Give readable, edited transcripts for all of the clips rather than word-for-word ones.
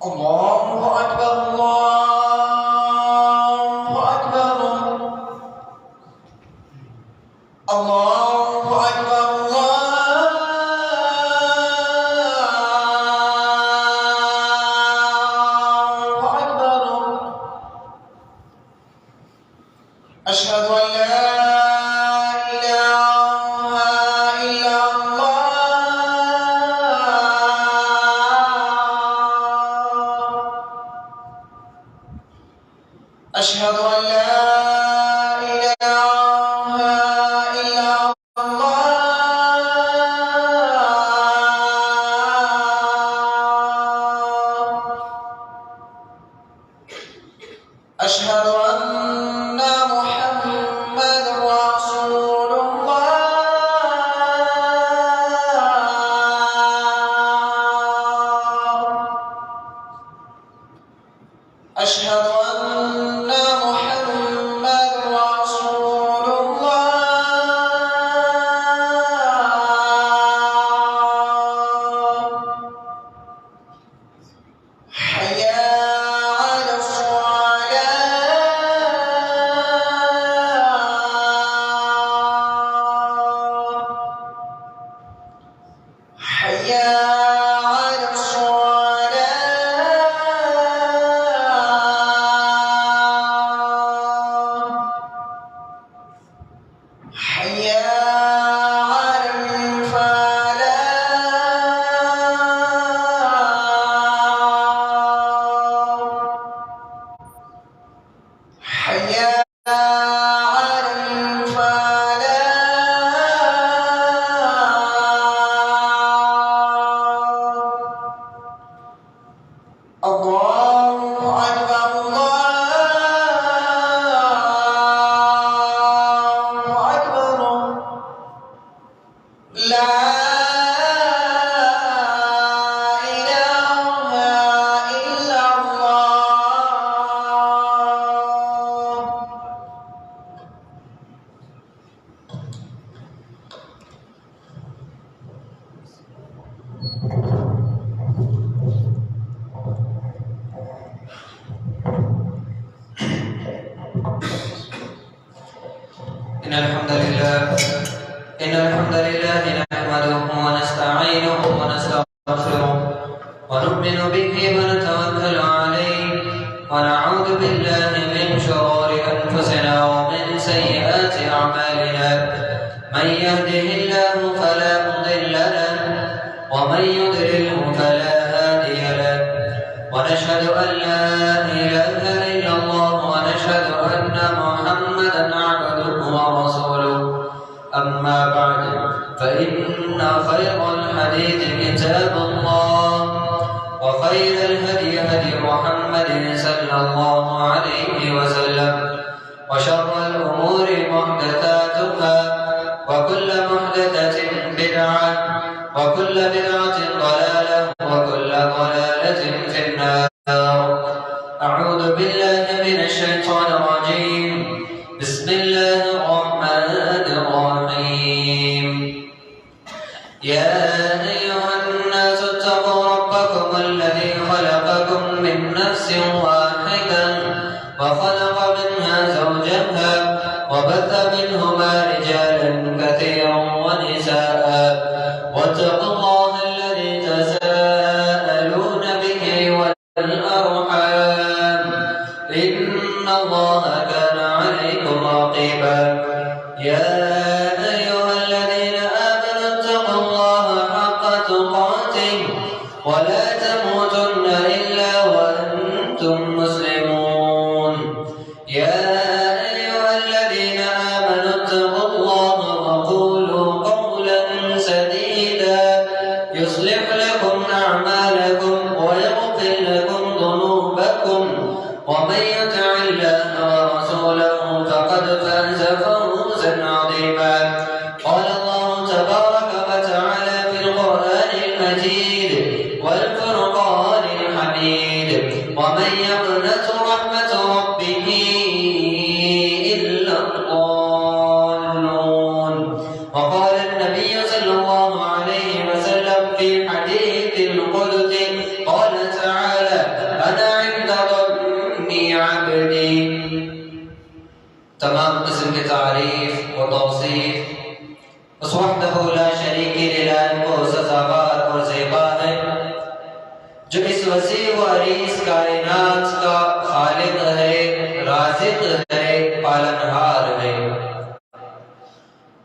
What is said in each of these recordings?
الله أكبر الله أكبر الله أكبر الله أكبر أشهد أن لا إله إلا الله أشهد أن لا إله إلا الله أشهد أن محمد رسول الله أشهد أن محمد رسول الله حي على الصلاة حي على الصلاة حي على الفلاح حي على الفلاح الله أكبر الله أكبر لا إله إلا الله إن الحمد لله نحمده ونستعينه ونستغفره ونؤمن به ونتوكل عليه ونعوذ بالله من شرور أنفسنا ومن سيئات أعمالنا من يهده الله فلا مضل له ومن يضلله فلا هادي له ونشهد أن لا إله إلا الله ونشهد أن محمدا عبده ورسوله أما بعد فإن خير الحديث كتاب الله وخير الهدي هدي محمد صلى الله عليه وسلم وشر الأمور محدثاتها وكل محدثة بدعة وكل بدعة ضلالة وكل ضلالة في النار أعوذ بالله من الشيطان الرجيم بسم الله الرحمن الرحيم يا أيها الناس اتقوا ربكم الذي خلقكم من نفس واحدة وخلق منها زوجها وبث منهما رجالا كثيرا ونساء واتقوا الله الذي تساءلون به والأرحام إن الله كان عليكم رقيبا يا أيها الذين آمنوا اتقوا الله حق تقاته ولا تموتن إلا وأنتم مسلمون يا أيها الذين آمنوا اتقوا الله وقولوا قولا سديدا يصلح لكم أعمالكم ويغفر لكم ذنوبكم ومن يطع الله ورسوله فقد فاز فوزا عظيما قال الله تبارك وتعالى في القرآن المجيد والفرقان الحميد ومن يقنط رحمة ربه إلا الضالون وقال النبي صلى الله عليه وسلم في حديث القدس قال تعالى تعریف و توصیف اس وحدہ لا شریک للہ کو سزاوار اور زیبا ہے، جو اس وسیع و عریض کائنات کا خالق ہے، رازق ہے، پالنہار ہے۔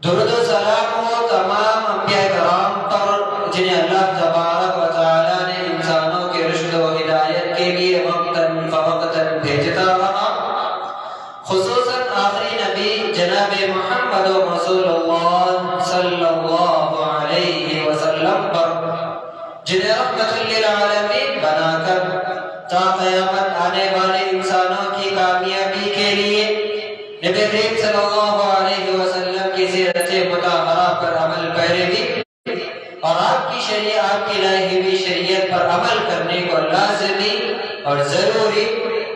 درود و سلام ہو تمام انبیاء کرام پر جنہیں اللہ تبارک و تعالی نے انسانوں کے رشد و ہدایت کے لیے وقتاً فوقتاً بھیجتا رہا، خصوصاً آخری نبی جناب محمد رسول اللہ صلی اللہ علیہ وسلم پر، جنہیں رحمت للعالمین بنا کر تا قیامت آنے والے انسانوں کی کامیابی کے لیے نبی کریم صلی اللہ علیہ وسلم کی سیرت مطہرہ پر عمل پیروی اور آپ کی شریعت، آپ کی لائی ہوئی شریعت پر عمل کرنے کو لازمی اور ضروری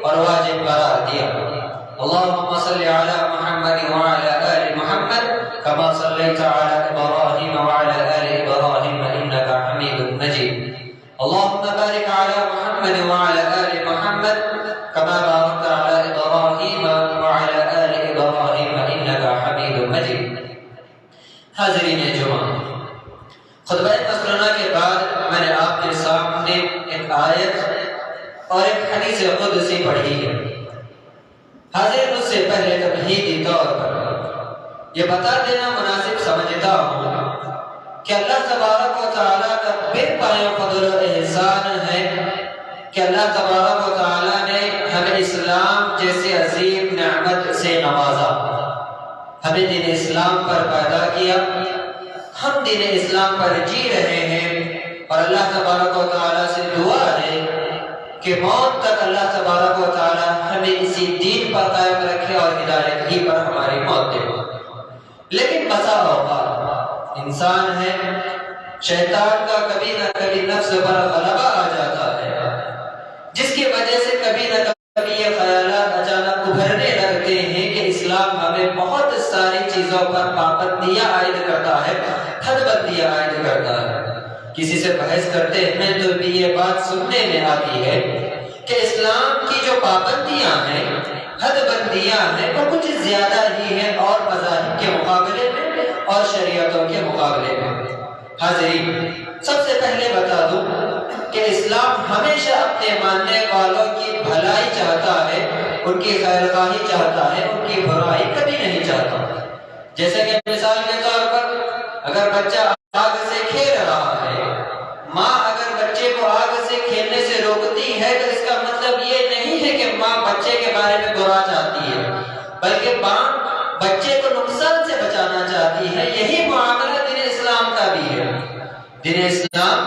اور واجب قرار دیا۔ اللہم صلی علی محمد وعلی آل محمد کما صلیت علی ابراہیم وعلی آل ابراہیم انکا حمید مجید۔ اللہم بارک علی محمد وعلی آل محمد کما بارکت علی ابراہیم وعلی آل ابراہیم انکا حمید مجید۔ حاضرین جمعہ، خطبہ مسنونہ کے بعد میں نے آپ کے سامنے ایک آیت اور ایک حدیث قدسی پڑھی ہے۔ حاضرین، اس سے پہلے تمہیدی طور پر یہ بتا دینا مناسب سمجھتا ہوں کہ اللہ تبارک و تعالیٰ کا بے پایہ فضل و احسان ہے کہ اللہ تبارک و تعالیٰ نے ہمیں اسلام جیسے عظیم نعمت سے نوازا، ہمیں دین اسلام پر پیدا کیا، ہم دین اسلام پر جی رہے ہیں، اور اللہ تبارک و تعالیٰ سے دعا ہے کہ موت تک اللہ تبارک و تعالیٰ ہمیں اسی دین پر قائم رکھے اور ہدایت ہی پر ہماری موت دے۔ لیکن بسا اوقات انسان ہے، شیطان کا کبھی نہ کبھی نفس پر غلبہ آ جاتا ہے، جس کی وجہ سے کبھی نہ کبھی یہ خیالات اچانک ابھرنے لگتے ہیں کہ اسلام ہمیں بہت ساری چیزوں پر پابندیاں عائد کرتا ہے، حد بندیاں عائد کرتا ہے۔ کسی سے بحث کرتے ہیں تو بھی یہ بات سننے میں آتی ہے کہ اسلام کی جو پابندیاں ہیں، حد بندیاں ہیں، وہ کچھ زیادہ ہی ہیں اور مذاہب کے مقابلے میں اور شریعتوں کے مقابلے میں۔ حاضرین، سب سے پہلے بتا دوں کہ اسلام ہمیشہ اپنے ماننے والوں کی بھلائی چاہتا ہے، ان کی خیر خواہی چاہتا ہے، ان کی برائی کبھی نہیں چاہتا۔ جیسے کہ مثال کے طور پر اگر بچہ آگ سے کھیل رہا ہے، ماں اگر بچے کو آگ سے کھیلنے سے روکتی ہے تو اس کا مطلب یہ نہیں ہے کہ ماں بچے کے بارے میں برا چاہتی ہے، بلکہ ماں بچے کو نقصان سے بچانا چاہتی ہے۔ یہی معاملہ دین اسلام کا بھی ہے۔ دین اسلام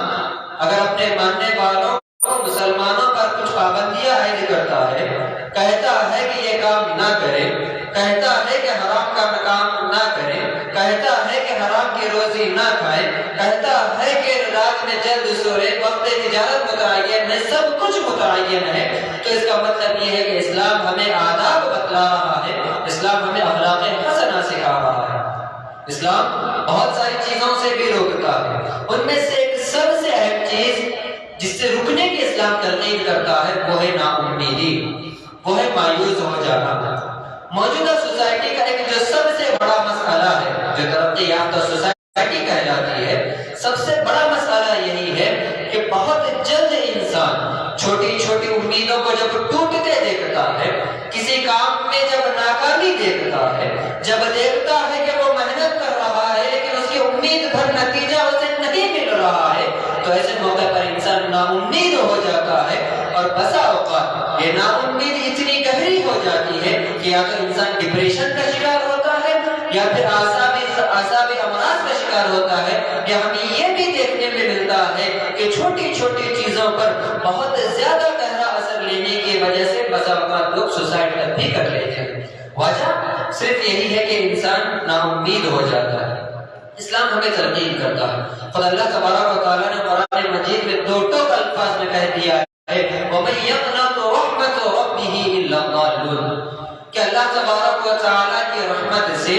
اگر اپنے ماننے والوں کو، مسلمانوں پر کچھ پابندیاں عائد کرتا ہے، کہتا ہے کہ یہ کام نہ کرے، کہتا ہے کہ حرام کا کام نہ کرے، کہتا ہے کہ حرام کی روزی نہ کھائے، کہتا ہے کہ رات میں جلد سورے، وقت تجارت متعین ہے، سب کچھ متعین ہے، تو اس کا مطلب یہ ہے کہ اسلام ہمیں آداب بتلا رہا ہے، اسلام ہمیں اخلاق حسنہ سکھا رہا ہے۔ اسلام بہت ساری چیزوں سے بھی روکتا ہے، ان میں سے ایک سب سے اہم چیز جس سے رکنے کی اسلام ترغیب کرتا ہے وہ ہے نا امیدی، وہ ہے مایوس ہو جانا۔ موجودہ سوسائٹی کا ایک جو سب سے بڑا مسئلہ ہے، جو ترقی یافتہ سوسائٹی کہلاتی ہے، سب سے بڑا مسئلہ یہی ہے کہ بہت جلد انسان چھوٹی چھوٹی امیدوں کو جب ٹوٹتے دیکھتا ہے، کسی کام میں جب ناکامی دیکھتا ہے، جب دیکھتا ہے کہ وہ محنت کر رہا ہے لیکن اس کی امید بھر نتیجہ اسے نہیں مل رہا ہے، تو ایسے موقع پر انسان نا امید ہو جاتا ہے، اور بسا اوقات یہ نا امید اتنی گہری ہو جاتی ہے کہ یا تو انسان ڈپریشن کا شکار ہوتا ہے یا پھر اعصابی امراض کا شکار ہوتا ہے، یا ہمیں یہ بھی دیکھنے میں ملتا ہے کہ چھوٹی چھوٹی چیزوں پر بہت زیادہ گہرا اثر لینے کی وجہ سے بسا اوقات لوگ سوسائڈ تک بھی کر لیتے ہیں۔ وجہ صرف یہی ہے کہ انسان نا امید ہو جاتا ہے۔ اسلام ہمیں ترغیب کرتا ہے۔ خود اللہ تبارک و تعالیٰ نے قرآن مجید میں دو ٹوک الفاظ میں کہہ دیا ہے وَمَن يَقْنَطُ رَحْمَةَ رَبِّهِ إِلَّا الضَّالُّونَ، کہ اللہ تبارک و تعالیٰ کی رحمت سے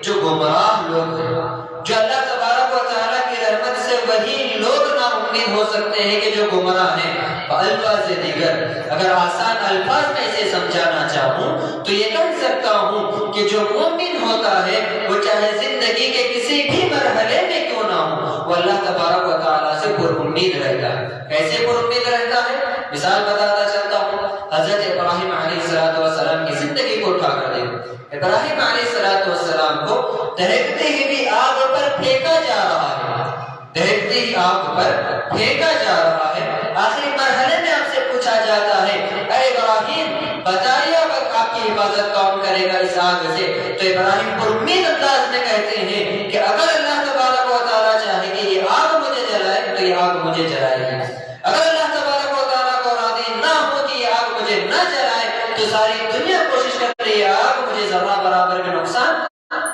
جو گمراہ لوگ ہیں، جو اللہ تبارک و تعالیٰ کی رحمت سے وہی لوگ نا امید ہو سکتے ہیں کہ جو گمراہ ہیں الفاظ دیگر، اگر آسان الفاظ میں اسے سمجھانا چاہوں تو یہ کہہ سکتا ہوں کہ جو مومن ہوتا ہے وہ چاہے زندگی کے کسی بھی مرحلے میں کیوں نہ ہو، وہ اللہ تبارک و تعالیٰ سے پر امید رہتا ہے۔ کیسے پر امید رہتا ہے؟ مثال بتاتا چلتا ہوں، حضرت ابراہیم علیہ السلام کی زندگی کو اٹھا کر دیکھو۔ ابراہیم علیہ السلام کو دہکتے ہوئی آگ پر پھینکا جا رہا ہے، دہکتی ہوئی آگ پر پھینکا جا رہا ہے۔ آخری مرحلے میں آپ سے پوچھا جاتا ہے اے ابراہیم بتائیے اب آپ کی حفاظت کون کرے گا اس آگ سے؟ تو ابراہیم پر امید انداز میں کہتے ہیں کہ اگر اللہ تبارک و تعالیٰ چاہے کہ یہ آگ مجھے جلائے تو یہ آگ مجھے جلائے گی، اگر اللہ تبارک و تعالیٰ کو راضی نہ ہو کہ یہ آگ مجھے نہ جلائے تو ساری دنیا کوشش کر رہی ہے آگ مجھے ذرہ برابر کا نقصان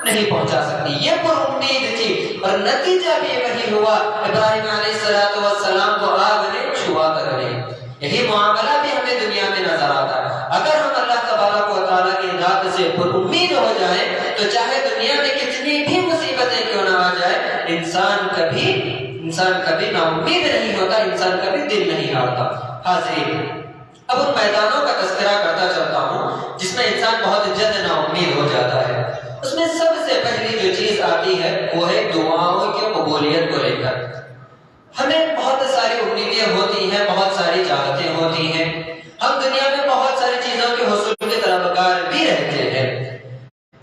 نہیں پہنچا سکتی۔ یہ پر امید تھی اور نتیجہ بھی وہی ہوا، ابراہیم علیہ السلام کو آگ نے چھوا کر رہی۔ یہی معاملہ بھی ہمیں دنیا میں نظر آتا ہے۔ اگر ہم اللہ تبارک و تعالیٰ کی ذات سے پر امید ہو جائیں تو چاہے دنیا میں کتنی بھی مصیبتیں کیوں نہ آ جائے، انسان کبھی نا امید نہیں ہوتا، انسان کبھی دل نہیں ہارتا۔ حاضرین، اب ان میدانوں کا تذکرہ کرتا چلتا ہوں جس میں انسان بہت جلد نا امید ہو جاتا ہے۔ اس میں سب سے پہلی جو چیز آتی ہے وہ ہے دعاؤں کی قبولیت کو لے کر۔ ہمیں بہت ساری امیدیں ہوتی ہیں، بہت ساری چاہتیں ہوتی ہیں، ہم دنیا میں بہت ساری چیزوں کے حصول کے طلبگار بھی رہتے ہیں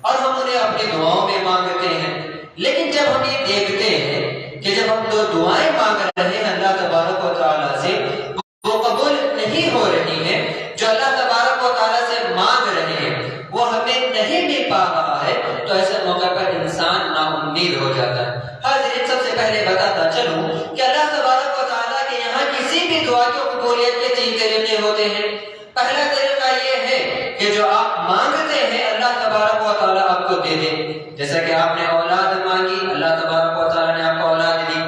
اور ہم انہیں اپنی دعاؤں میں مانگتے ہیں، لیکن جب ہم یہ دیکھتے ہیں کہ جب ہم دعائیں مانگ رہے ہیں اللہ تبارک و تعالیٰ سے وہ قبول نہیں ہو رہی ہیں، جو اللہ تبارک و تعالیٰ سے مانگ رہے ہیں وہ ہمیں نہیں مل پا رہا ہے، تو ایسے موقع پر انسان نا امید ہو جاتا ہے۔ حاضرین، سب سے پہلے بتاتا چلوں کہ اللہ تبارک و تعالیٰ کے یہاں کسی بھی دعا کی قبولیت کے 3 طریقے ہوتے ہیں۔ پہلا طریقہ یہ ہے کہ جو آپ مانگتے ہیں اللہ تبارک و تعالیٰ آپ کو دے دے، جیسا کہ آپ نے اولاد مانگی اللہ تبارک و تعالیٰ نے آپ کو اولاد دی،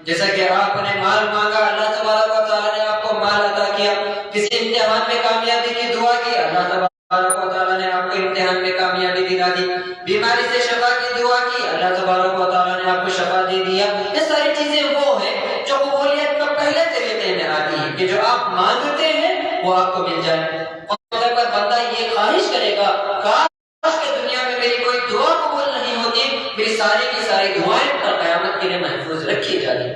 جیسا کہ آپ نے مال مانگا اللہ تبارک و تعالیٰ نے آپ کو مال عطا کیا، کسی امتحان میں کامیابی کی دعا کی اللہ تبارک و تعالیٰ نے آپ کو امتحان میں کامیابی دلا دی، بیماری سے شفا کی دعا کی اللہ تبارک و تعالیٰ نے آپ کو شفا دے دیا۔ یہ ساری چیزیں وہ ہیں جو قبولیت کا پہلے طریقے میں آتی ہیں کہ جو آپ مانگتے ہیں وہ آپ کو مل جائے۔ اور پر بندہ یہ خواہش کرے گا کاش کہ دنیا میں میری کوئی دعا قبول نہیں ہوتی، میری ساری کی ساری دعائیں اور قیامت کے لیے محفوظ رکھی جاتی۔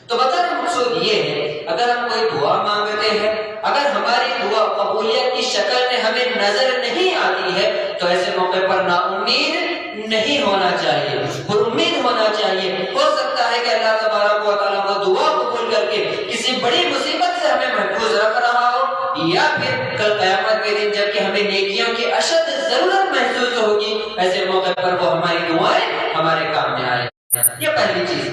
تو بتانا مقصود یہ ہے اگر ہم کوئی دعا مانگتے ہیں، اگر ہماری دعا قبولیت کی شکل میں ہمیں نظر نہیں آتی ہے تو ایسے موقع پر نا امید نہیں ہونا چاہیے، پر امید ہونا چاہیے۔ ہو سکتا ہے کہ اللہ تبارک و تعالیٰ وہ دعا قبول کر کے کسی بڑی مصیبت سے ہمیں محفوظ رکھ رہا ہو، یا پھر کل قیامت کے دن جب کہ ہمیں نیکیوں کی اشد ضرورت محسوس ہوگی ایسے موقع پر وہ ہماری دعائیں ہمارے کام میں آئے۔ یہ پہلی چیز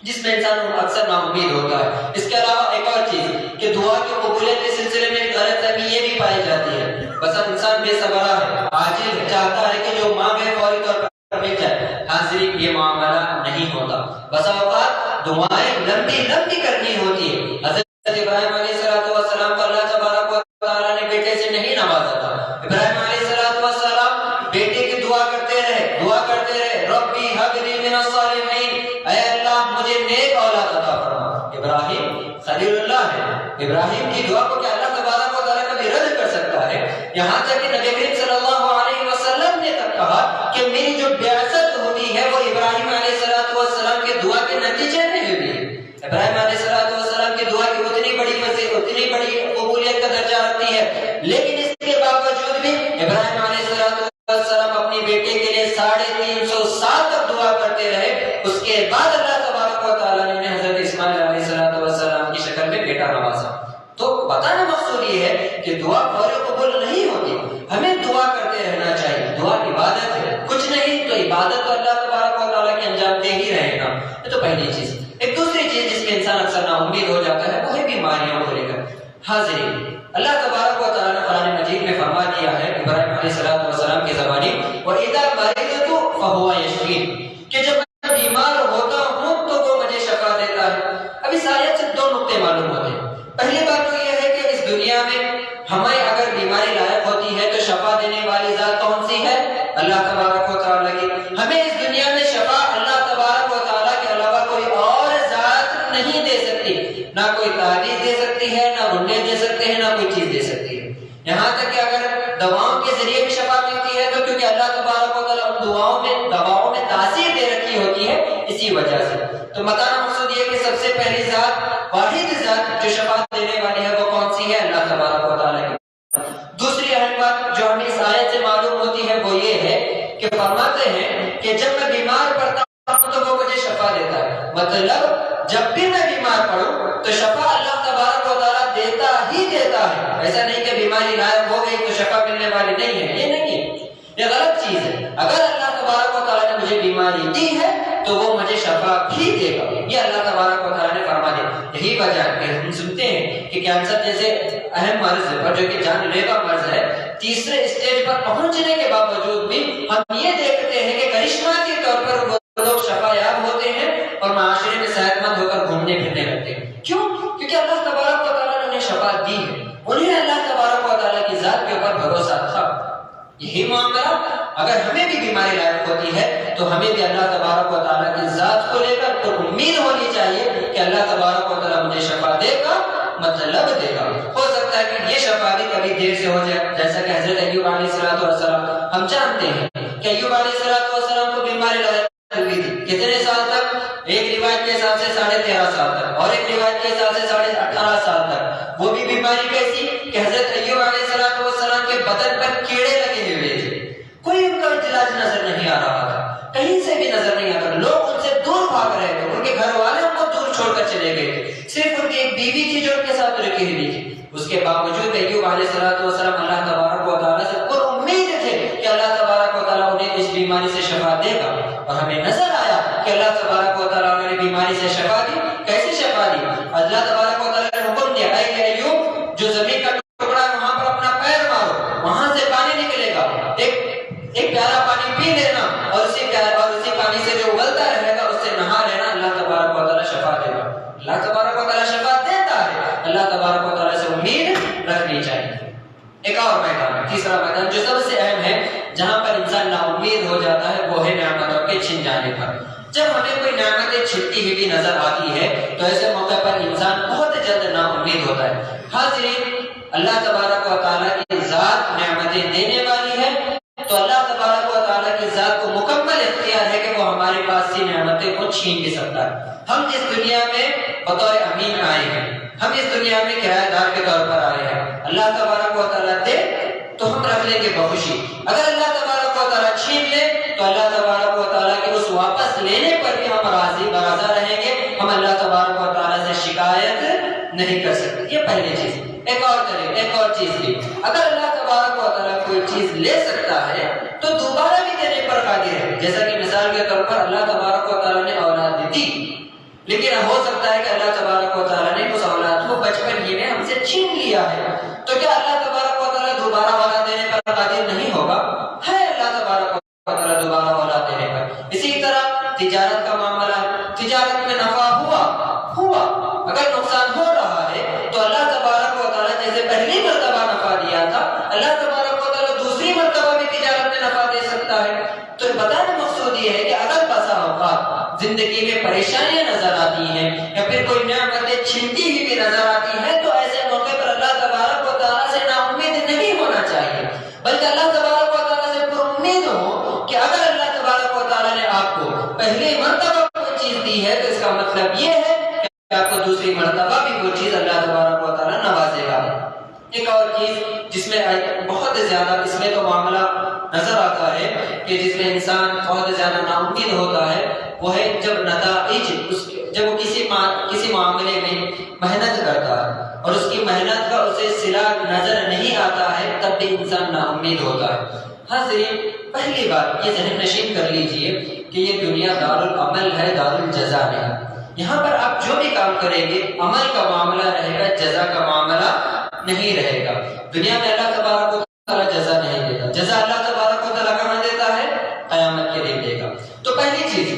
جس میں انسان اکثر نا امید ہوتا ہے۔ اس کے علاوہ ایک اور چیز کہ دعا کی قبولیت کے سلسلے میں غلط فہمی یہ بھی پائی جاتی ہے، بس انسان بے صبرا ہے، عاجز چاہتا ہے کہ جو مانگے فوری طور پر مل جائے۔ حاضرین، یہ معاملہ نہیں ہوتا۔ بس اوقات دعائیں لمبی لمبی کرنی ہوتی ہے۔ حضرت ابراہیم علیہ السلام کو اللہ تبارک و تعالیٰ نے بیٹے سے نہیں نوازا تھا۔ ابراہیم علیہ السلام بیٹے کی دعا کرتے رہے، ربی ہب لی من الصالحین، اے اللہ مجھے نیک اولاد عطا فرما۔ ابراہیم خلیل اللہ ہے، ابراہیم کی دعا کو کیا اللہ تبارک و تعالیٰ کبھی رد کر سکتا ہے؟ یہاں تک کہ نبی کریم صلی اللہ علیہ وسلم نے تک کہا کہ میری جو بعثت ہوئی ہے وہ ابراہیم علیہ السلام کے دعا کے نتیجے میں ہوئی ہے۔ ابراہیم علیہ السلام کی دعا کی اتنی بڑی قبولیت کا درجہ رکھتی ہے، لیکن اس کے باوجود بھی ابراہیم علیہ السلام اپنی بیٹے کے لیے 350 سال تک دعا کرتے رہے۔ اس کے بعد اللہ تبارک و تعالیٰ نے حضرت اسماعیل علیہ السلام کی شکل میں بیٹا نوازا۔ تو بتانا مقصود یہ ہے کہ دعا فوری قبول نہیں ہوتی، ہمیں دعا کرتے رہنا چاہیے۔ دعا عبادت ہے، کچھ نہیں تو عبادت تو اللہ تبارک و تعالیٰ کے انجام دے ہی رہے گا۔ یہ تو پہلی چیز۔ ایک دوسری چیز جس میں انسان اکثر نا امید ہو جاتا ہے وہ ہے بیماریوں کو لے کر۔ حاضرین، اللہ تبارک و تعالیٰ نے قرآن مجید میں فرما دیا ہے ابراہیم علیہ السلام کی زبانی وَإِذَا مَرِضْتُ فَهُوَ يَشْفِينِ، کہ جب میں بیمار ہوتا ہوں تو وہ مجھے شفا دیتا ہے۔ اب اس آیت سے 2 نقطے معلوم ہوتے ہیں۔ پہلی بات تو یہ ہے کہ اس دنیا میں ہمیں اگر بیماری لاحق ہوتی ہے تو شفا دینے والی ذات کون سی ہے؟ اللہ تبارک و تعالیٰ کی۔ ہمیں اس دنیا میں شفا اللہ تبارک و تعالیٰ کے علاوہ کوئی اور ذات نہیں دے سکتی، نہ کوئی یہاں تک کہ اگر دواؤں کے ذریعے بھی شفا ملتی ہے تو کیونکہ اللہ تبارک و تعالیٰ ان دواؤں میں تاثیر دے رکھی ہوتی ہے اسی وجہ سے۔ تو بتانا مقصود یہ کہ سب سے پہلی ذات، واحد ذات جو شفا دینے والی ہے وہ کون سی ہے؟ اللہ تبارک و تعالیٰ کی۔ دوسری اہم بات جو ہمیں اس آیت سے معلوم ہوتی ہے وہ یہ ہے کہ فرماتے ہیں کہ جب میں بیمار پڑتا ہوں تو وہ مجھے شفا دیتا ہے، مطلب جب بھی میں بیمار پڑوں تو شفا اللہ تبارک و تعالیٰ دیتا ہی دیتا ہے۔ ایسا نہیں کہ بیماری غائب ہو گئی تو شفا ملنے والی نہیں ہے، یہ نہیں ہے، یہ غلط چیز ہے۔ اگر اللہ تبارک و تعالیٰ نے مجھے بیماری دی ہے تو وہ مجھے شفا بھی دے گا، یہ اللہ تبارک و تعالیٰ نے فرما دیا۔ یہی وجہ ہے کہ ہم سنتے ہیں کہ کینسر جیسے اہم مرض ہے اور جو کہ جان لیوا مرض ہے، تیسرے اسٹیج پر پہنچنے کے باوجود بھی ہم یہ دیکھتے ہیں کہ کرشماتی طور پر وہ لوگ شفا یاب ہوتے ہیں اور معاشرے میں صحت مند ہو کر گھومنے پھرنے لگتے ہیں۔ کیوں؟ کیونکہ اللہ تبارک و تعالیٰ نے انہیں شفا دی ہے، انہیں اللہ تبارک و تعالیٰ کی ذات کے اوپر بھروسہ تھا۔ یہی معاملہ اگر ہمیں بھی بیماری لاحق ہوتی ہے تو ہمیں بھی اللہ تبارک و تعالیٰ کی ذات کو لے کر تو امید ہونی چاہیے کہ اللہ تبارک و تعالیٰ مجھے شفا دے گا، مطلب دے گا۔ ہو سکتا ہے کہ یہ شفا بھی کبھی دیر سے ہو جائے، جیسا کہ حضرت ایوب علیہ السلام ہم جانتے ہیں کہ ایوب علیہ السلام کو بیماری لاحق ہوئی تھی۔ کتنے سال تک؟ ایک روایت کے حساب سے 13.5 سال تک اور ایک روایت کے حساب سے 18.5 سال تک۔ وہ بھی بیماری کیسی کہ حضرت ایوب علیہ السلام کے بدن پر کیڑے لگے ہوئے تھے، کوئی ان کا علاج نظر نہیں آ رہا تھا، کہیں سے بھی نظر نہیں آتا، لوگ ان سے دور بھاگ رہے تھے، ان کے گھر والے ان کو دور چھوڑ کر چلے گئے تھے، صرف ان کی ایک بیوی تھی جو ان کے ساتھ رکی ہوئی تھی۔ اس کے باوجود ایوب علیہ السلام اللہ تبارک و تعالیٰ سے پر امید تھے کہ اللہ تبارک و تعالیٰ انہیں اس بیماری سے شفا دے گا، اور ہمیں نظر آیا کہ اللہ تبارک و تعالیٰ انہیں بیماری سے شفا دی۔ کیسے شفا دی؟ اللہ تبارک و تعالیٰ نے حکم دیا، اے ایوب جو زمین کا ٹکڑا ہے وہاں پر اپنا پیر مارو، وہاں سے پانی نکلے گا، ایک پیالہ پانی پی لینا اور اسی پانی سے جو ابلتا رہے گا اس سے نہا لینا، اللہ تبارک و تعالیٰ شفا دے گا۔ اللہ تبارک و تعالیٰ شفا دیتا ہے، اللہ تبارک و تعالیٰ سے امید رکھنی چاہیے۔ ایک اور میدان، تیسرا میدان جو سب سے اہم ہے، جہاں پر انسان نا امید ہو جاتا ہے، وہ ہے نعمتوں کے چھن جانے پر۔ جب ہمیں کوئی نعمتیں چھنتی ہوئی بھی نظر آتی ہے تو ایسے موقع پر انسان بہت جلد نا امید ہوتا ہے۔ حاضرین، اللہ تبارک و تعالیٰ کی ذات نعمتیں دینے والی ہے، تو اللہ تبارک و تعالیٰ کی ذات کو مکمل اختیار ہے کہ وہ ہمارے پاس سی نعمتیں کو چھین بھی سکتا ہے۔ ہم اس دنیا میں بطور امین آئے ہیں، ہم اس دنیا میں کرایہ دار کے طور پر آئے ہیں۔ اللہ تبارک و تعالیٰ دے تو ہم رکھ لیں گے بخوشی، اگر اللہ تبارک و تعالیٰ چھین لے تو اللہ تبارک و تعالیٰ کے اس واپس لینے پر بھی ہم راضی برضا رہیں گے، ہم اللہ تبارک و تعالیٰ سے شکایت نہیں کر سکتے۔ یہ پہلی چیز۔ ایک اور چیز بھی، اگر اللہ تبارک و تعالیٰ کوئی چیز لے سکتا ہے تو دوبارہ بھی دینے پر قادر ہے، جیسا کہ مثال کے طور پر اللہ تبارک و تعالیٰ نے اولاد دی، لیکن ہو سکتا ہے کہ اللہ تبارک و تعالیٰ نے اس اولاد کو بچپن ہی میں ہم سے چھین لیا ہے، تو کیا اللہ تبارک و تعالیٰ دوبارہ اولاد دینے پر قادر نہیں ہوگا؟ ہے اللہ تبارک و تعالیٰ دوبارہ اولاد دینے پر۔ اسی طرح تجارت کا معاملہ ہے، تجارت میں نفع ہوا، اگر نقصان ہو رہا ہے تو اللہ تبارک و تعالیٰ جیسے پہلی مرتبہ نفع دیا تھا، اللہ تبارک و تعالیٰ دوسری مرتبہ بھی تجارت میں نفع دے سکتا ہے۔ تو بتانا مقصود یہ ہے کہ اگر بسا اوقات زندگی میں پریشانیاں نظر آتی ہیں یا پھر کوئی نعمتیں چھنتی ہوئی بھی نظر آتی ہیں تو ایسے موقع پر اللہ تبارک و تعالیٰ سے نا امید نہیں ہونا چاہیے، بلکہ اللہ تبارک و تعالیٰ سے پر امید ہو کہ اگر اللہ تبارک و تعالیٰ نے آپ کو پہلی مرتبہ کوئی چیز دی ہے تو اس کا مطلب یہ ہے کہ آپ کو دوسری مرتبہ بھی وہ چیز اللہ تبارک و تعالیٰ نوازے گا۔ ایک اور چیز جس میں بہت زیادہ اس میں تو معاملہ نظر آتا ہے کہ جس میں انسان بہت زیادہ نا امید ہوتا ہے، وہ ہے جب نتائج جب وہ کسی معاملے میں محنت کرتا ہے اور اس کی محنت کا اسے صلہ نظر نہیں آتا ہے، تب بھی انسان نا امید ہوتا ہے۔ حاضرین، پہلی بات یہ ذہن نشین کر لیجئے کہ یہ دنیا دارالعمل ہے، دارالجزا نہیں۔ یہاں پر آپ جو بھی کام کریں گے عمل کا معاملہ رہے گا، جزا کا معاملہ نہیں رہے گا۔ دنیا میں اللہ تبارک و تعالیٰ جزا نہیں دیتا، جزا اللہ تبارک و تعالیٰ کہاں دیتا ہے؟ قیامت کے دن دے گا۔ تو پہلی چیز،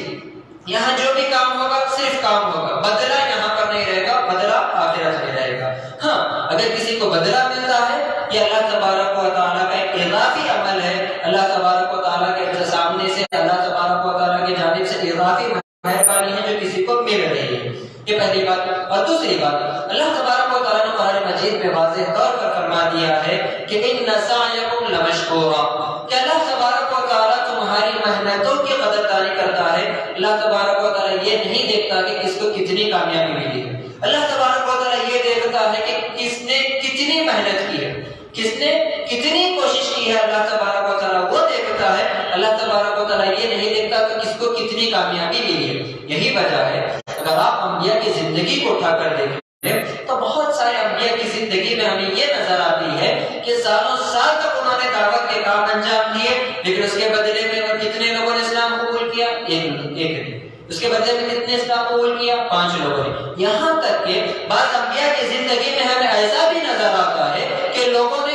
یہاں جو بھی کام ہوگا صرف کام ہوگا، بدلہ یہاں پر نہیں رہے گا، بدلہ آخرت میں رہے گا۔ ہاں، اگر کسی کو بدلہ ملتا ہے یہ اللہ تبارک و تعالیٰ کا ایک اضافی عمل ہے، اللہ تبارک و تعالیٰ کے سامنے سے اللہ تبارک و تعالیٰ کی جانب سے اضافی مہربانی ہے جو کسی کو مل رہی ہے۔ یہ پہلی بات۔ اور دوسری بات، اللہ تبارک و تعالیٰ نے قرآن مجید میں واضح طور پر فرما دیا ہے کہ ان سعیکم لمشکورا، کہ اللہ تبارک و تعالیٰ تمہاری محنتوں کی قدردانی کرتا ہے. اللہ تبارک و تعالیٰ یہ نہیں دیکھتا کہ کس کو کتنی کامیابی ملی ہے. اللہ تبارک و تعالیٰ یہ دیکھتا ہے کہ کس نے کتنی محنت کی ہے، کس نے کتنی کوشش کی ہے. اللہ تبارک و تعالیٰ وہ دیکھتا ہے. اللہ تبارک و تعالیٰ یہ نہیں دیکھتا کہ کس کو کتنی کامیابی ملی ہے. یہی وجہ ہے اگر آپ انبیاء کی زندگی کو اٹھا کر دیکھیں تو بہت سارے انبیاء کی زندگی میں ہمیں یہ نظر آتی ہے کہ سالوں سال تک انہوں نے دعوت کے کام انجام دیے، لیکن اس کے بدلے میں کتنے لوگوں نے اسلام قبول کیا؟ ایک نہیں. اس کے بدلے میں کتنے اسلام قبول کیا؟ 5 لوگوں نے. یہاں تک کہ بعض انبیاء کی زندگی میں ہمیں ایسا بھی نظر آتا ہے کہ لوگوں نے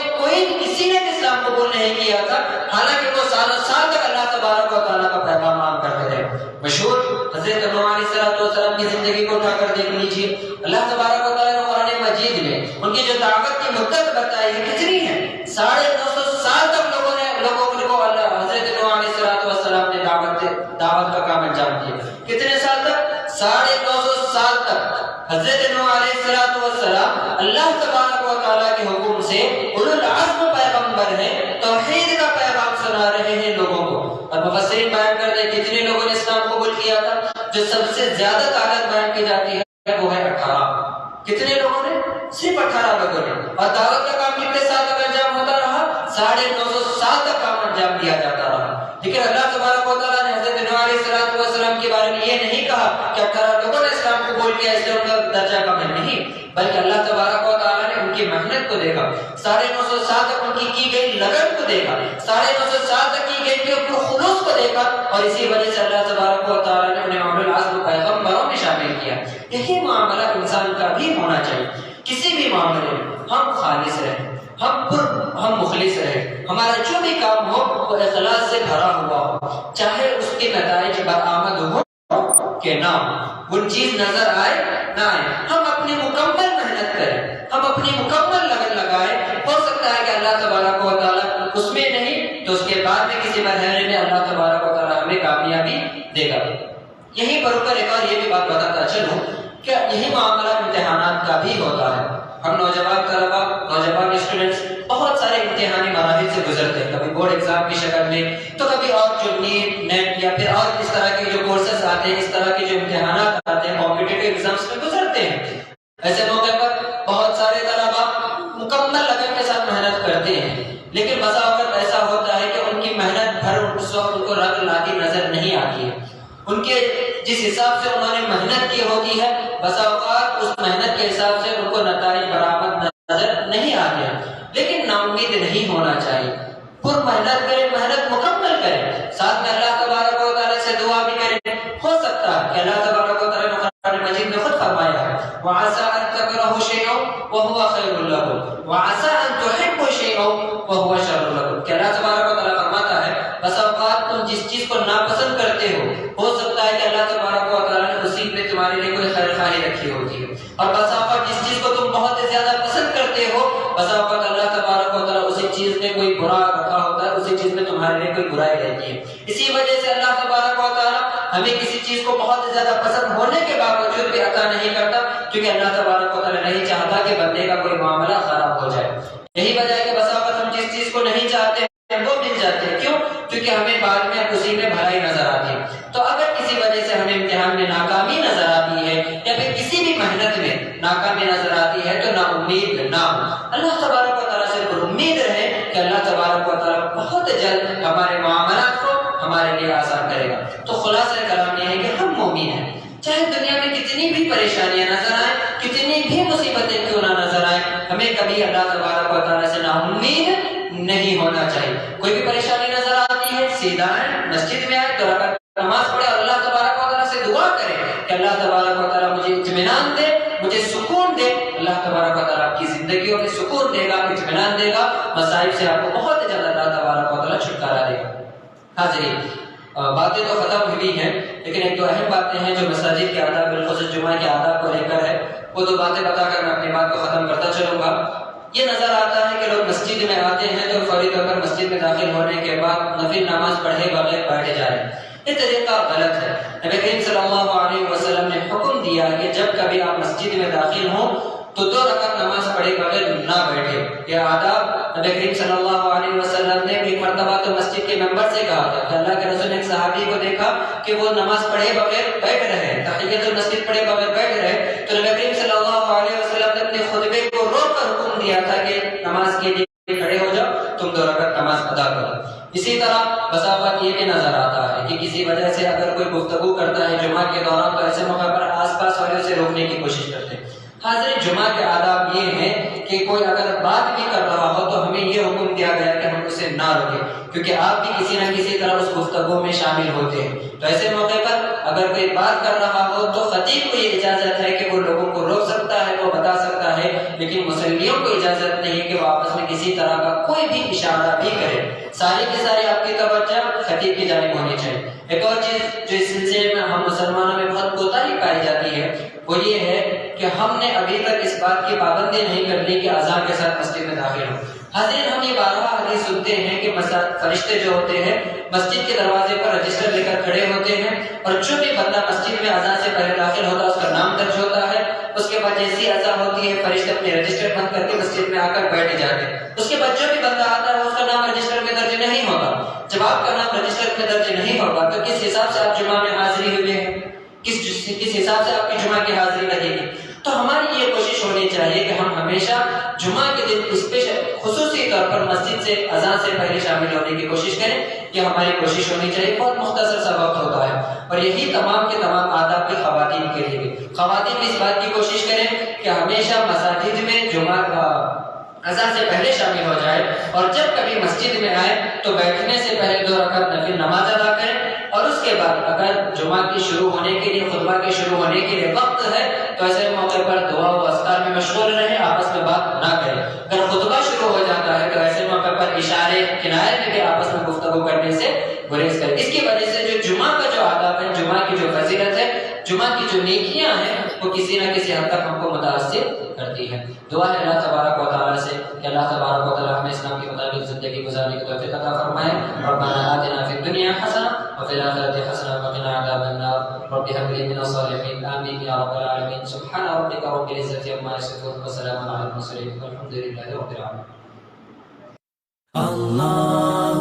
کسی نے بھی اسلام قبول نہیں کیا تھا، حالانکہ وہ سالوں سال تک اللہ تبارک و تعالیٰ کا پیغام عام کرتے تھے. مشہور حضرت نوح علیہ السلام کی زندگی کو اٹھا کر دیکھ لیجیے. اللہ تبارک و تعالیٰ نے قرآن مجید میں ان کی جو دعوت کی مدت بتائی ہے کتنی ہے؟ 950 سال تک لوگوں کو حضرت نوح علیہ السلام نے دعوت کا کام انجام دیا. کتنے سال تک؟ 950 سال تک. حضرت نوح علیہ السلام اللہ تبارک و تعالیٰ کے حکم سے اولو العزم پیغمبر ہیں، توحید کا پیغام سنا رہے ہیں لوگوں کو. اور مفسرین بیان کرتے ہیں کتنے لوگوں نے اسلام قبول کیا تھا. جو سب سے زیادہ تعداد بیان کی جاتی ہے وہ ہے 18. کتنے لوگوں نے؟ صرف 18 لوگوں نے. اور دعوت کا کام کتنے سال تک انجام ہوتا رہا؟ 950 سال تک کام انجام دیا جاتا رہا. لیکن اللہ تبارک و تعالیٰ نے حضرت نوح علیہ السلام کے بارے میں یہ نہیں کہا کہ 18 لوگوں نے اسلام قبول کیا اس لیے ان کا درجہ کم نہیں، بلکہ اللہ تبارک و تعالیٰ نے ان کی محنت کو دیکھا، 950 سال تک ان کی گئی لگن کو دیکھا، 950 سال تک کی گئی خلوص کو دیکھا، اور اسی وجہ سے اللہ تبارک و تعالیٰ نے انہیں اولو العزم پیغمبروں میں شامل کیا. یہی معاملہ انسان کا بھی ہونا چاہیے. کسی بھی معاملے میں ہم خالص رہیں، ہم مخلص رہیں، ہمارا جو بھی کام ہو وہ اخلاص سے بھرا ہوا ہو، چاہے اس کے نتائج برآمد ہو کہ نہ ہو، وہ چیز نظر آئے نہ آئے، ہم اپنی مکمل محنت کریں، ہم اپنی مکمل لگن لگائیں. ہو سکتا ہے کہ اللہ تبارک و تعالیٰ اس میں نہیں تو اس کے بعد میں کسی مرحلے میں اللہ تبارک و تعالیٰ ہمیں کامیابی دے گا. یہیں پر اوپر ایک اور یہ بھی بات بتاتا چلوں کہ یہی معاملہ امتحانات کا بھی ہوتا ہے. ہم نوجوان طلبا، نوجوان اسٹوڈنٹس بہت سارے امتحانی مراحل سے گزرتے ہیں، کبھی بورڈ ایگزام کی شکل میں، تو کبھی اور جو نیٹ نیٹ یا پھر اور اس طرح کے جو کورسز آتے ہیں، اس طرح کے جو امتحانات آتے ہیں کمپٹیٹیو ایگزامس میں گزرتے ہیں. ایسے موقع پر بہت سارے طلبا مکمل لگن کے ساتھ محنت کرتے ہیں، لیکن بسا اوقات ایسا ہوتا ہے کہ ان کی محنت بھر اس وقت ان کو رنگ لاتی نظر نہیں آتی ہے. ان کے جس حساب سے انہوں نے محنت کی ہوتی ہے بسا اوقات اس محنت کے حساب سے ان کو نتائج برآمد نظر نہیں آتے ہیں. لیکن نا امید نہیں ہونا چاہیے، پر محنت کریں، محنت مکمل کریں، ساتھ میں اللہ تبارک و تعالیٰ سے دعا بھی کریں. ہو سکتا ہے کہ اللہ تبارک و تعالیٰ نے قرآن مجید میں خود فرمایا ہے وَعَسَىٰ أَن تَكْرَهُوا شَيْئًا وَهُوَ خَيْرٌ لَكُمْ وَعَسَىٰ أَن تُحِبُّوا شَيْئًا وَهُوَ شَرٌّ لَكُمْ. کہ اللہ تبارک و تعالیٰ فرماتا ہے بس اوقات تم جس چیز کو ناپسند کرتے ہو سکتا ہے کہ اللہ تبارک و تعالیٰ نے اسی میں تمہارے لیے کوئی خیر خواہی رکھی ہوتی ہے. اور بس اوقات جس چیز کو تم بہت زیادہ پسند کرتے ہو بس اوقات اللہ تبارک و تعالیٰ اسی چیز میں کوئی برا رکھا ہوتا ہے، اسی چیز میں تمہارے لیے کوئی برائی رہتی ہے. اسی وجہ سے اللہ تبارک و تعالیٰ ہمیں کسی چیز کو بہت زیادہ پسند ہونے کے باوجود بھی عطا نہیں کرتا، کیونکہ اللہ تبارک و تعالیٰ نہیں چاہتا کہ بندے کا کوئی معاملہ خراب ہو جائے. یہی وجہ ہے کہ بس اوقات ہم جس چیز کو نہیں چاہتے وہ مل جاتے ہیں. کیوں؟ کیونکہ ہمیں بعد میں اسی میں بھلائی نظر آتی ہے. تو اگر کسی وجہ سے ہمیں امتحان میں ناکامی نظر آتی ہے یا پھر کسی بھی محنت میں ناکامی نظر آتی ہے تو نا امید نہ ہو، اللہ تبارک و تعالیٰ سے پر امید رہے کہ اللہ تبارک و تعالیٰ بہت جلد ہمارے معاملات کو ہمارے لیے آسان کرے گا. تو خلاصہ کلام یہ ہے کہ ہم مومن ہیں، چاہے دنیا میں کتنی بھی پریشانیاں نظر آئیں، کتنی بھی مصیبتیں کیوں نہ نظر آئیں، ہمیں کبھی اللہ تبارک و تعالیٰ سے نا امید نہیں ہونا چاہیے. کوئی بھی پریشانی نظر آتی ہے سیدھا ہے مسجد میں آئے تو نماز پڑھے اور اللہ تبارک و تعالیٰ سے دعا کرے کہ اللہ تبارک و تعالیٰ مجھے اطمینان دے، مجھے سکون دے. اللہ تبارک و تعالیٰ آپ کی زندگیوں میں سکون دے گا، اطمینان دے گا، مصائب سے آپ کو بہت زیادہ اللہ تبارک و تعالیٰ چھٹکارا دے گا. حاضرین، باتیں تو ختم ہوئی ہیں لیکن ایک دو اہم باتیں ہیں جو مساجد کے آداب بالخصوص جمعہ کے آداب کو لے کر ہے، وہ دو باتیں بتا کر میں اپنی بات کو ختم کرتا چلوں گا. یہ نظر آتا ہے کہ لوگ مسجد میں آتے ہیں تو فوری طور پر مسجد میں داخل ہونے کے بعد نفل نماز پڑھے بغیر بیٹھ جا رہے ہیں. یہ طریقہ غلط ہے. نبی کریم صلی اللہ علیہ وسلم نے حکم دیا کہ جب کبھی آپ مسجد میں داخل ہوں تو 2 رکعت نماز پڑھے بغیر نہ بیٹھے. یہ آداب نبی کریم صلی اللہ علیہ وسلم نے ایک مرتبہ تو مسجد کے ممبر سے کہا تھا کہ اللہ کے رسول نے ایک صحابی کو دیکھا کہ وہ نماز پڑھے بغیر بیٹھ رہے ہیں، تحیۃ المسجد پڑھے بغیر بیٹھ رہے، تو نبی کریم صلی اللہ علیہ وسلم نے اپنے خطبے کو روک کر حکم دیا تھا کہ نماز کے لیے کھڑے ہو جاؤ، تم 2 رکعت نماز ادا کرو. اسی طرح بسا اوقات یہ بھی نظر آتا ہے کہ کسی وجہ سے اگر کوئی گفتگو کرتا ہے جمعہ کے دوران تو ایسے موقع پر آس پاس والے اسے روکنے کی کوشش کرتے ہیں. حاضر جمعہ کے آداب یہ ہیں کہ کوئی اگر بات بھی کر رہا ہو تو ہمیں یہ حکم دیا گیا کہ ہم اسے نہ روکیں، کیونکہ آپ بھی کسی نہ کسی طرح اس گفتگو میں شامل ہوتے ہیں. تو ایسے موقع پر اگر کوئی بات کر رہا ہو تو خطیب کو یہ اجازت ہے کہ وہ لوگوں کو روک سکتا ہے، وہ بتا سکتا ہے، لیکن مصلیوں کو اجازت نہیں کہ وہ آپس میں کسی طرح کا کوئی بھی اشارہ بھی کرے. ساری کی ساری آپ کی توجہ خطیب کی جانب ہونی چاہیے. ایک اور چیز جو اس سلسلے میں ہم مسلمانوں میں بہت کوتاہی پائی جاتی ہے وہ یہ ہے کہ ہم نے ابھی تک اس بات کی پابندی نہیں کر لی کہ اذان کے ساتھ مسجد میں داخل ہوں. حاضرین، ہم یہ بارہا حدیث سنتے ہیں کہ فرشتے جو ہوتے ہیں مسجد کے دروازے پر رجسٹر لے کر کھڑے ہوتے ہیں، اور جو بھی بندہ مسجد میں اذان سے پہلے داخل ہوتا ہے اس کا نام درج ہوتا ہے. اس کے بعد جیسی اذان ہوتی ہے فرشتے اپنے رجسٹر بند کر کے مسجد میں آ کر بیٹھ جاتے ہیں. اس کے بعد جو بھی بندہ آتا ہے اس کا نام رجسٹر میں درج نہیں ہوگا. جب آپ کا نام رجسٹر میں درج نہیں ہوگا تو کس حساب سے آپ جمعہ میں حاضری ہوئے ہیں، کس حساب سے آپ کی جمعہ کی حاضری لگے گی. تو ہماری یہ کوشش ہونی چاہیے کہ ہم ہمیشہ جمعہ کے دن اسپیشل خصوصی طور پر مسجد سے اذان سے پہلے شامل ہونے کی کوشش کریں. یہ ہماری کوشش ہونی چاہیے. بہت مختصر سا وقت ہوتا ہے، اور یہی تمام کے تمام آداب بھی خواتین کے لیے بھی. خواتین بھی اس بات کی کوشش کریں کہ ہمیشہ مساجد میں جمعہ کا اذان سے پہلے شامل ہو جائے، اور جب کبھی مسجد میں آئے تو بیٹھنے سے پہلے 2 رکعت نفل نماز ادا کریں. اور اس کے بعد اگر جمعہ کی شروع ہونے کے لیے خطبہ کے شروع ہونے کے لیے وقت ہے تو ایسے موقع پر دعا و اذکار میں مشغول رہیں، آپس میں بات نہ کریں. اگر خطبہ شروع ہو جاتا ہے تو ایسے موقع پر اشارے کنارے میں بھی آپس میں گفتگو کرنے سے گریز کریں. اس کی وجہ سے جو جمعہ کا جو آداب ہے، جمعہ کی جو فضیلت ہے، جمعہ کی جو نیکیاں ہیں، وہ کسی نہ کسی حد تک ہم کو متاثر کرتی ہے. دعا ہے اللہ تبارک و تعالیٰ سے کہ اللہ تبارک و تعالیٰ ہمیں اسلام کے مطابق زندگی گزارنے کی توفیق عطا فرمائے. ربنا آتنا فی الدنیا حسنہ وفی الآخرۃ حسنہ وقنا عذاب النار. رب هب لي من الصالحين آمين يا رب العالمين. سبحان ربك رب العزة عما يصفون وسلام على المرسلين والحمد لله رب العالمين. الله